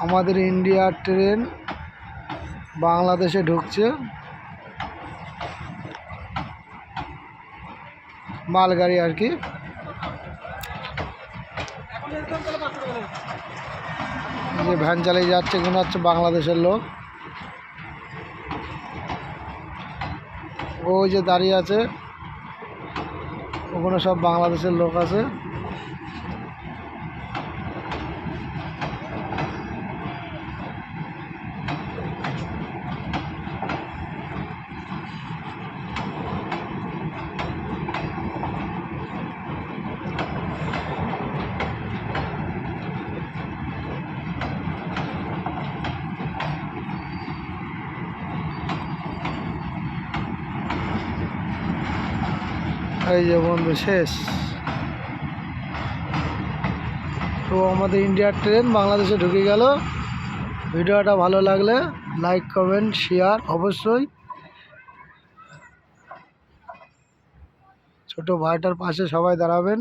আমাদের ইন্ডিয়ার ট্রেন বাংলাদেশে ঢুকছে, মালগাড়ি আর কি। যে ভ্যান চালিয়ে যাচ্ছে কিনা হচ্ছে বাংলাদেশের লোক। ওই যে দাঁড়িয়ে আছে ওখানে সব বাংলাদেশের লোক আছে। এই যে বন্ধু শেষ। তো আমাদের ইন্ডিয়ার ট্রেন বাংলাদেশে ঢুকে গেল। ভিডিওটা ভালো লাগলে লাইক কমেন্ট শেয়ার অবশ্যই। ছোট ভাইটার পাশে সবাই দাঁড়াবেন।